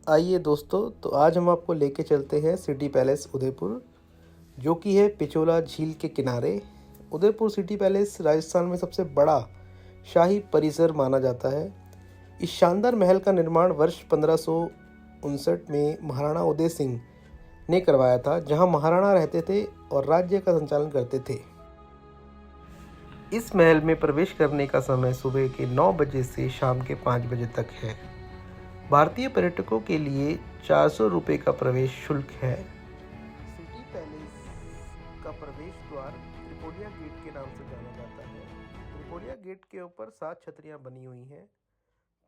आइए दोस्तों, तो आज हम आपको लेके चलते हैं सिटी पैलेस उदयपुर, जो कि है पिछोला झील के किनारे। उदयपुर सिटी पैलेस राजस्थान में सबसे बड़ा शाही परिसर माना जाता है। इस शानदार महल का निर्माण वर्ष 1559 में महाराणा उदय सिंह ने करवाया था, जहां महाराणा रहते थे और राज्य का संचालन करते थे। इस महल में प्रवेश करने का समय सुबह के 9 बजे से शाम के 5 बजे तक है। भारतीय पर्यटकों के लिए 400 रुपये का प्रवेश शुल्क है। सिटी पैलेस का प्रवेश द्वार त्रिपोलिया गेट के नाम से जाना जाता है। त्रिपोलिया गेट के ऊपर 7 छतरियां बनी हुई हैं।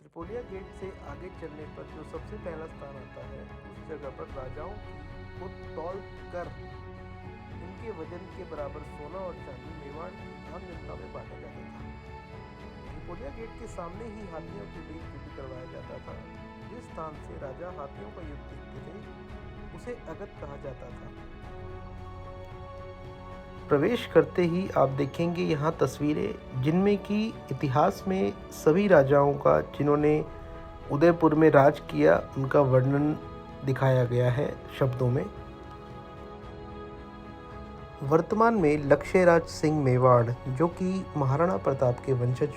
त्रिपोलिया गेट से आगे चलने पर जो सबसे पहला स्थान आता है, उस जगह पर राजाओं को तौल कर उनके वजन के बराबर सोना और चांदी मेवाड़ आम जनता में बांटा जाता था। त्रिपोलिया गेट के सामने ही हाथियों के बीच युद्ध करवाया जाता था। जिस स्थान से राजा हाथियों का युद्ध देखते थे, उसे अगत कहा जाता था। प्रवेश करते ही आप देखेंगे यहाँ तस्वीरें, जिनमें कि इतिहास में सभी राजाओं का, जिन्होंने उदयपुर में राज किया, उनका वर्णन दिखाया गया है शब्दों में। वर्तमान में लक्ष्यराज सिंह मेवाड़, जो कि महाराणा प्रताप के वंशज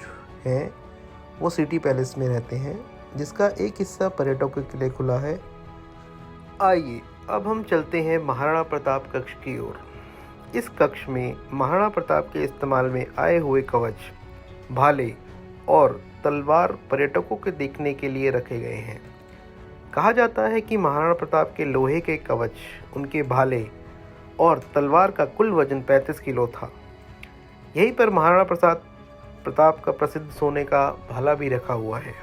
हैं, वो सिटी पैलेस में रहते हैं, जिसका एक हिस्सा पर्यटकों के लिए खुला है। आइए अब हम चलते हैं महाराणा प्रताप कक्ष की ओर। इस कक्ष में महाराणा प्रताप के इस्तेमाल में आए हुए कवच, भाले और तलवार पर्यटकों के देखने के लिए रखे गए हैं। कहा जाता है कि महाराणा प्रताप के लोहे के कवच, उनके भाले और तलवार का कुल वजन 35 किलो था। यहीं पर महाराणा प्रताप का प्रसिद्ध सोने का भाला भी रखा हुआ है।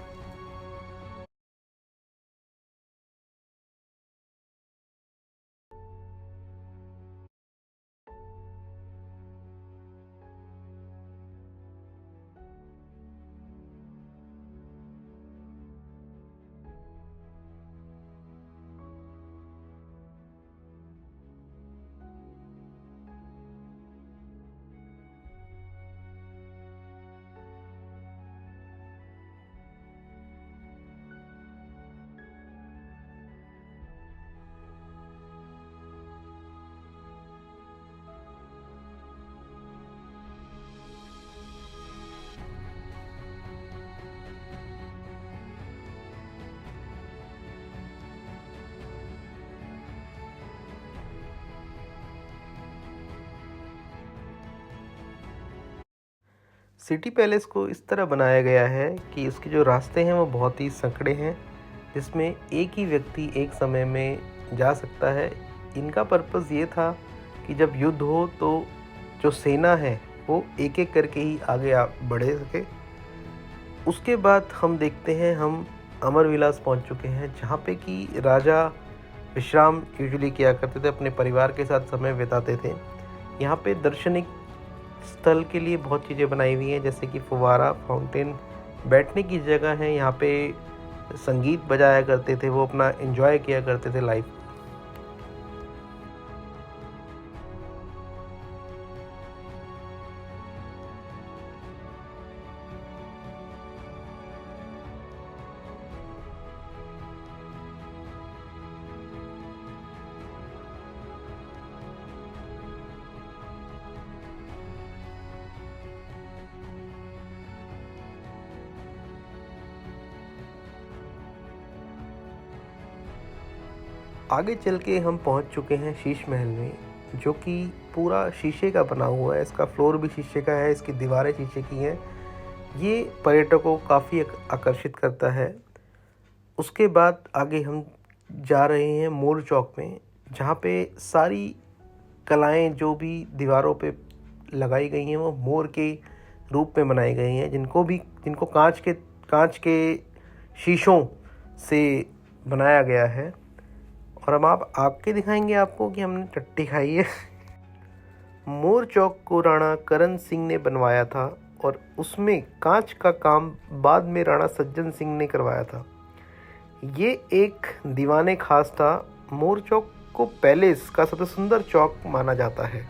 सिटी पैलेस को इस तरह बनाया गया है कि उसके जो रास्ते हैं वो बहुत ही संकड़े हैं, जिसमें एक ही व्यक्ति एक समय में जा सकता है। इनका पर्पस ये था कि जब युद्ध हो तो जो सेना है वो एक एक करके ही आगे बढ़े सके। उसके बाद हम देखते हैं, हम अमर विलास पहुंच चुके हैं, जहाँ पे कि राजा विश्राम यूजुअली किया करते थे, अपने परिवार के साथ समय बिताते थे। यहाँ पे दर्शनिक स्थल के लिए बहुत चीज़ें बनाई हुई हैं, जैसे कि फुवारा, फाउंटेन, बैठने की जगह है। यहाँ पे संगीत बजाया करते थे, वो अपना एंजॉय किया करते थे लाइफ। आगे चल के हम पहुंच चुके हैं शीश महल में, जो कि पूरा शीशे का बना हुआ है। इसका फ्लोर भी शीशे का है, इसकी दीवारें शीशे की हैं। ये पर्यटकों को काफ़ी आकर्षित करता है। उसके बाद आगे हम जा रहे हैं मोर चौक में, जहाँ पे सारी कलाएं जो भी दीवारों पे लगाई गई हैं वो मोर के रूप में बनाई गई हैं, जिनको कांच के शीशों से बनाया गया है। और हम आप आके दिखाएंगे आपको कि हमने टट्टी खाई है। मोर चौक को राणा करण सिंह ने बनवाया था और उसमें कांच का काम बाद में राणा सज्जन सिंह ने करवाया था। ये एक दीवाने खास था। मोर चौक को पैलेस का सबसे सुंदर चौक माना जाता है।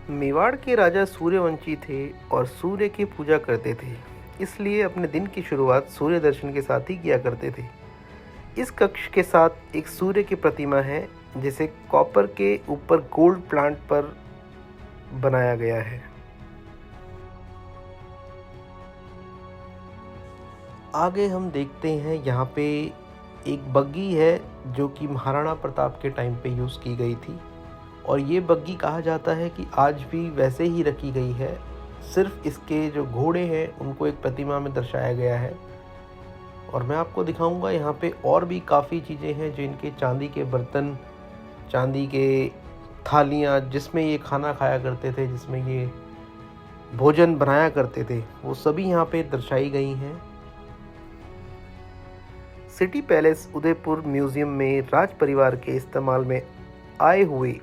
मेवाड़ के राजा सूर्यवंशी थे और सूर्य की पूजा करते थे, इसलिए अपने दिन की शुरुआत सूर्य दर्शन के साथ ही किया करते थे। इस कक्ष के साथ एक सूर्य की प्रतिमा है जिसे कॉपर के ऊपर गोल्ड प्लांट पर बनाया गया है। आगे हम देखते हैं यहाँ पे एक बग्गी है जो कि महाराणा प्रताप के टाइम पे यूज़ की गई थी और ये बग्गी कहा जाता है कि आज भी वैसे ही रखी गई है, सिर्फ इसके जो घोड़े हैं उनको एक प्रतिमा में दर्शाया गया है। और मैं आपको दिखाऊंगा यहाँ पे और भी काफ़ी चीज़ें हैं जो इनके चांदी के बर्तन, चांदी के थालियाँ जिसमें ये खाना खाया करते थे, जिसमें ये भोजन बनाया करते थे, वो सभी यहाँ पे दर्शाई गई हैं। सिटी पैलेस उदयपुर म्यूज़ियम में राज परिवार के इस्तेमाल में आए हुए